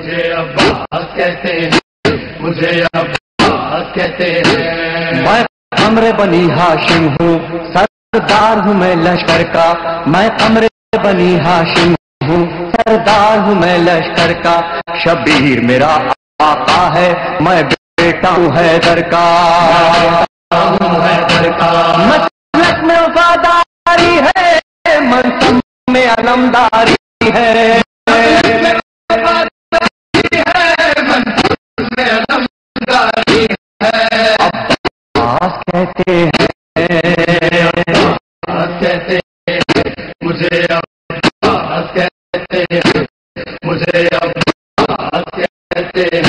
مجھے عباس کہتے ہیں، مجھے عباس کہتے ہیں. میں قمر بنی ہاشم ہوں، سردار ہوں میں لشکر کا. میں قمر بنی ہاشم ہوں، سردار ہوں میں لشکر کا. شبیر میرا آقا ہے، میں بیٹا ہوں حیدر کا. مسلک میں وفاداری ہے، منصب میں علمداری ہے. عباس کہتے ہیں، کہتے ہیں مجھے عباس کہتے ہیں، مجھے عباس کہتے ہیں.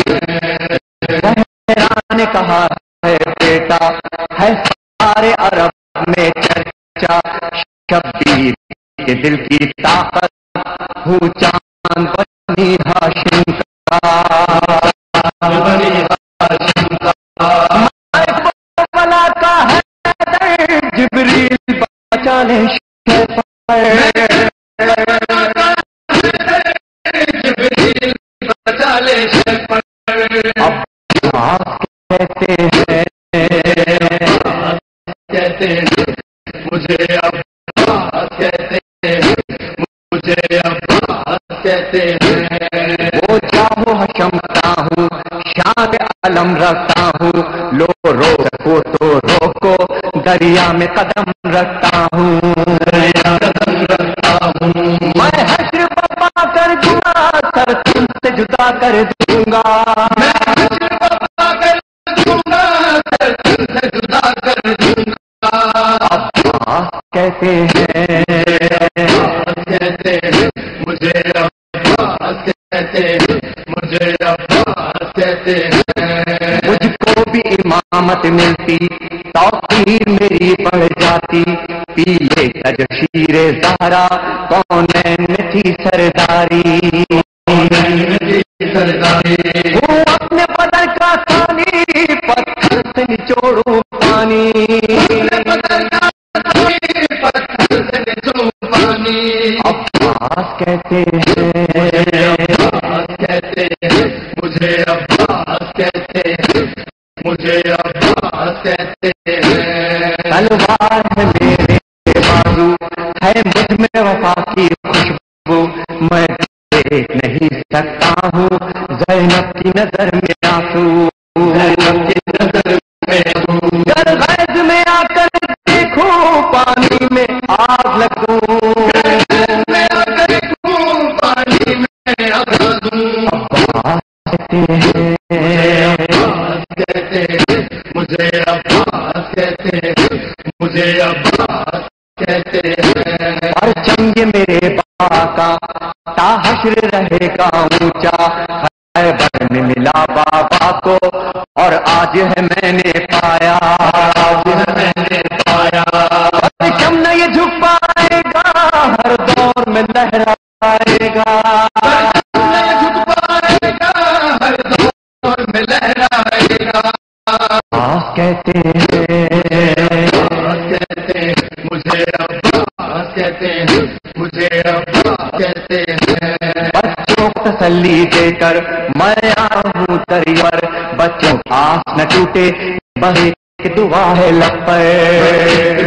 زہرا نے کہا ہے بیٹا ہے سارے عرب میں چرچا. شبیر کے دل کی طاقت ہوں چاند بنی ہاشم کا. بنی ہاشم کا بلا کا ہے جبریل بچا لے جبریل بچا لے شیطان. عباس کہتے ہیں، کہتے ہیں مجھے عباس کہتے ہیں، مجھے عباس کہتے ہیں. وہ چاہو حشمتا ہوں، شان علم رکھتا ہوں. لو رو سکو تو روکو، دریا میں قدم رکھتا ہوں. قدم رکھتا ہوں. میں حشر پا کر دوں گا، سر تم سے جدا کر دوں گا. میں حشر پا کر دوں گا، سر تم سے جدا کر دوں گا. عباس کہتے ہیں، کہتے ہیں مجھے عباس کہتے ہیں، مجھے عباس کہتے ہیں. مجھ کو بھی امامت ملتی، توقیر میری بڑھ جاتی. پیلے کا جو شیر زہرا کونین میں تھی سرداری. سرداری وہ اپنے بدن کا ثانی پتھر سے نچوڑوں پانی. عباس کہتے ہیں، عباس کہتے ہیں، مجھے عباس کہتے ہیں، مجھے عباس کہتے ہیں. تلوار ہے میرے بازو، ہے مجھ میں وفا کی خوشبو. میں دیکھ نہیں سکتا ہوں زینب کی نظر میں آنسو. زینب کی نظر میں آنسو. گر غیظ میں آ کر دیکھو، پانی میں آگ لگوں. میں آ کر دیکھوں، پانی میں آگ لگوں. عباس کہتے ہیں، عباس کہتے ہیں، مجھے عباس کہتے ہیں، مجھے عباس کہتے ہیں. پرچم یہ میرے با کا تا حشر رہے گا اونچا. خیبر میں ملا بابا کو اور آج ہے میں نے پایا. آج میں نے پایا. پرچم نہ یہ جھک پائے گا، ہر دور میں لہرائے گا. جھک پائے گا، ہر دور میں لہرائے گا. عباس کہتے ہیں، عباس کہتے ہیں، مجھے عباس کہتے ہیں، مجھے عباس کہتے ہیں. بچوں کو تسلی دے کر میں آیا ہوں دریا پر. بچوں آس نہ ٹوٹے، بہے دعا ہے لب پر.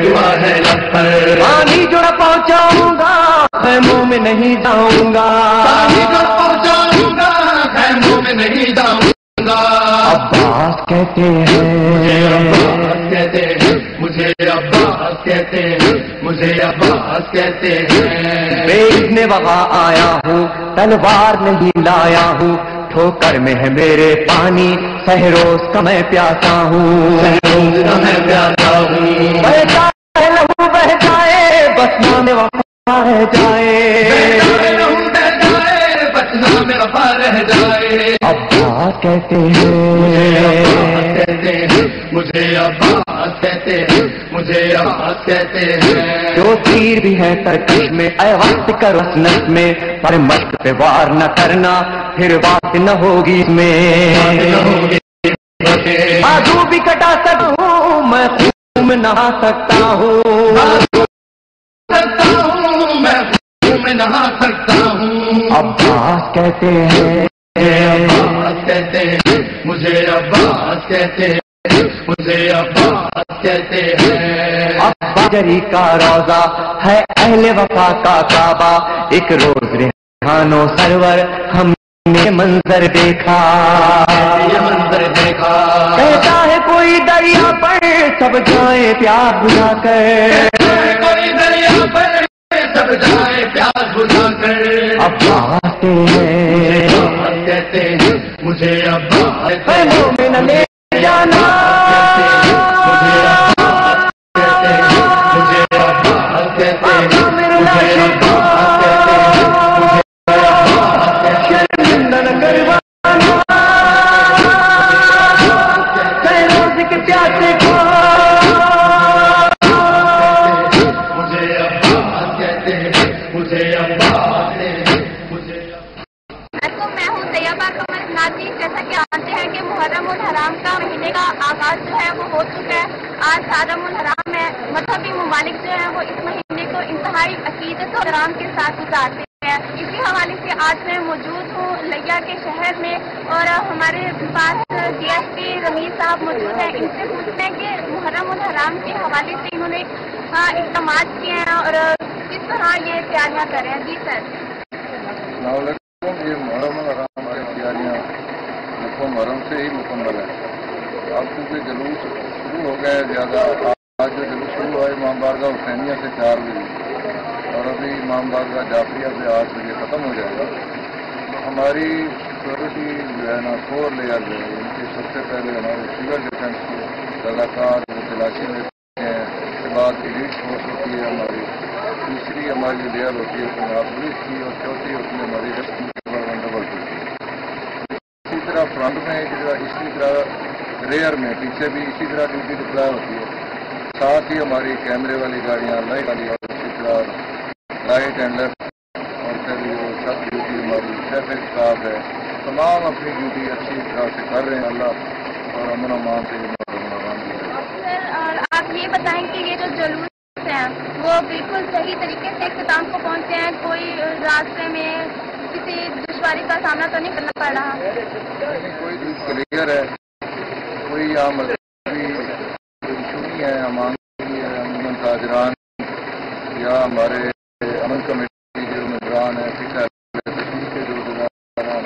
دعا ہے لب پر. پانی جو پہنچاؤں گا، خیموں میں نہیں جاؤں گا. پانی جو پہنچاؤں گا، خیموں میں نہیں جاؤں گا. عباس کہتے ہیں، عباس کہتے ہیں، مجھے عباس کہتے ہیں، مجھے عباس کہتے ہیں. بے اذن وغا آیا ہوں، تلوار نہیں لایا ہوں. ٹھوکر میں ہے میرے پانی، سہروز کا میں پیاسا ہوں. سہروز کا میں پیاسا ہوں. بہتا ہے لہو بہ جائے، بس نام وفا رہ جائے. بچنا میں وفا رہ جائے. عباس کہتے عباس ہیں، کہتے ہیں، مجھے عباس کہتے ہیں، مجھے عباس کہتے ہیں. جو تیر بھی ہے ترکش میں، اے وقت کر وسنت میں. پر مشق پہ وار نہ کرنا، پھر بات نہ ہوگی اس میں. بازو بھی کٹا سکوں میں، خون میں نہا سکتا ہوں. سکتا ہوں میں، میں نہا سکتا ہوں. عباس کہتے ہیں، مجھے عباس کہتے ہیں، مجھے عباس کہتے ہیں. ابا جری کا روزہ ہے اہل وفا کا کعبہ، ایک روز ریحانو سرور ہم نے منظر دیکھا، یہ منظر دیکھا. کہتا ہے کوئی دریا پر سب جائیں پیاس بجھا کر، کوئی دریا پر سب جائے پیاس بجھا کر. عباس ہیں عباس کہتے ہیں، مجھے عباس کہتے ہیں. پہلو میں نہ لے جانا، مجھے عباس کہتے ہیں، مجھے عباس کہتے ہیں، مجھے عباس کہتے ہیں، مجھے عباس کہتے ہیں. شرمندہ نہ کروانا، روز کے پیاسے کو مجھے عباس کہتے ہیں، مجھے عباس کہتے ہیں، مجھے. میں ہوں طیبہ قمر ناظرین، جیسا کہ جانتے ہیں کہ محرم الحرام کا مہینے کا آغاز جو ہے وہ ہو چکا ہے. آج محرم الحرام ہے. مذہبی ممالک جو ہیں وہ اس مہینے کو انتہائی عقیدت اور احترام کے ساتھ گزارتے ہیں. اسی حوالے سے آج میں موجود ہوں لیا کے شہر میں، اور ہمارے پاس ڈی ایس پی رمیز صاحب موجود ہیں. ان سے پوچھتے ہیں کہ محرم الحرام کے حوالے سے انہوں نے اقدامات کیے ہیں اور کس طرح یہ تیاریاں کر رہے ہیں. جی سر. یہ محرم الحرام ہماری تیاریاں محرم سے ہی مکمل ہے. اب کیونکہ جلوس شروع ہو گئے زیادہ، آج جو جلوس شروع ہوا ہے امام بارگاہ حسینیہ سے 4 بجے، اور ابھی امام بارگاہ جعفریہ سے 8 بجے ختم ہو جائے گا. ہماری سیکورٹی جو ہے نا 4 لیئر جو ہے ان کی سب سے پہلے ہمارے سول ڈیفینس کے رضاکار وہ تلاشی لیتے ہیں. اس کے بعد ایلیٹ فورس ہوتی ہے ہماری، تیسری ہماری لیئر ہوتی ہے پنجاب پولیس کی، اور چوتھی ہوتی ہے ہماری ریسکیو بندوبست کی. اسی طرح فرنٹ میں اسی طرح ریئر میں پیچھے بھی اسی طرح ڈیوٹی ڈپلائی ہوتی ہے. ساتھ ہی ہماری کیمرے والی گاڑیاں لائٹ والی، اور اسی طرح رائٹ اینڈ لیفٹ، اور پھر وہ سب ڈیوٹی ہماری ٹریفک اسٹاف ہے. تمام اپنی ڈیوٹی اچھی طرح سے کر رہے ہیں. اللہ اور امن امان سے سر، اور آپ یہ بتائیں کہ یہ جو جلوس ہیں وہ بالکل صحیح طریقے سے اختتام کو پہنچے ہیں؟ کوئی راستے میں کسی دشواری کا سامنا تو نہیں کرنا پڑ رہا؟ کوئی کلیئر ہے، کوئی یہاں مذہبی ایشو نہیں ہے. امان امن تاجران یا ہمارے امن کمیٹی کے ممبران ہیں، کشمیر کے جو ذمہ داران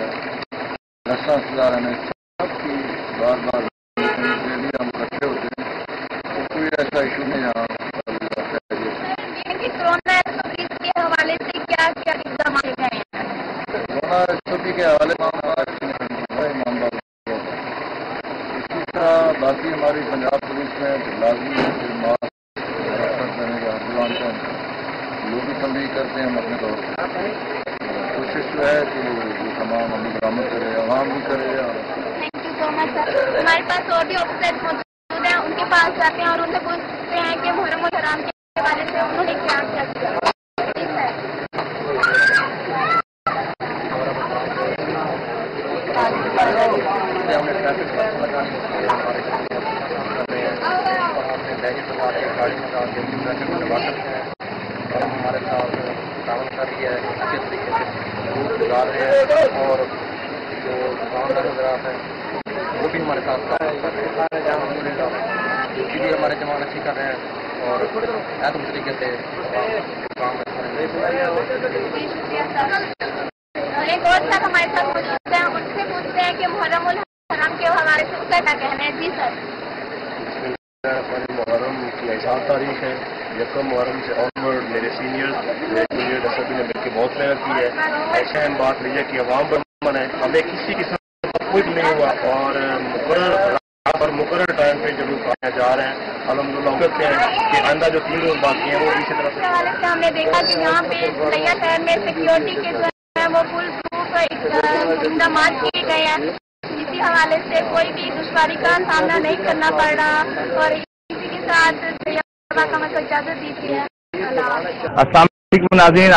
ہیں، سب کی بار بار ہم اکٹھے ہوتے ہیں. کوئی ایسا ایشو نہیں یہاں. کورونا کے حوالے سے کیا کیا اقدامات کیے گئے ہیں؟ کورونا استعفی کے حوالے میں امام بابا اسی طرح باقی ہماری پنجاب پولیس میں لازمی ہے کہ ماسک دینے کا جوان کا لوگ بھی تنبیہ کرتے ہیں. ہم اپنے طور پر کوشش جو ہے کہ وہ تمام عمل درآمد کرے، عوام بھی کرے. تھینک یو سو مچ سر. ہمارے پاس اور بھی آفیسر موجود ہیں، ان کے پاس جاتے ہیں اور ان سے پوچھتے ہیں کہ محرم الحرام کے حوالے سے انہوں نے کیا کیا. جی سر. ہمارے ساتھ کام کر رہی ہے، اچھے طریقے سے گزار رہے ہیں، اور جو دکاندار حضرات ہیں وہ بھی ہمارے ساتھ کام کر رہے ہیں. ڈیوٹی بھی ہمارے جوان اچھی کر رہے ہیں اور احتم طریقے سے کام اچھا رہے ہیں. ایک اور صاحب ہمارے ساتھ موجود ہیں، ان سے پوچھتے ہیں کہ محرم الحرام کے حوالے سے اس کا کیا کہنا ہے. جی سر. محرم کی 8 تاریخ ہے. یکم محرم سے آنورڈ میرے سینئر جونیئر سبھی نے مل کے بہت محنت کی ہے. ایسا اہم بات رہی ہے کہ عوام پر امن ہے، ہمیں کسی قسم کا کوئی بھی نہیں ہوا، اور مقرر ٹائم پہ جب آنے جا رہے ہیں الحمدللہ کرتے ہیں کہ آئندہ جو 3 روز باقی ہیں وہ اسی طرح سے. حوالے سے ہم نے دیکھا کہ یہاں پہ لیا شہر میں سیکورٹی کے جو ہے وہ فل پروف اقدامات کیے گئے ہیں. اسی حوالے سے کوئی بھی دشواری کا سامنا نہیں کرنا پڑ رہا، اور اسی کے ساتھ کا مطلب اجازت دیجیے. السلام علیکم ناظرین.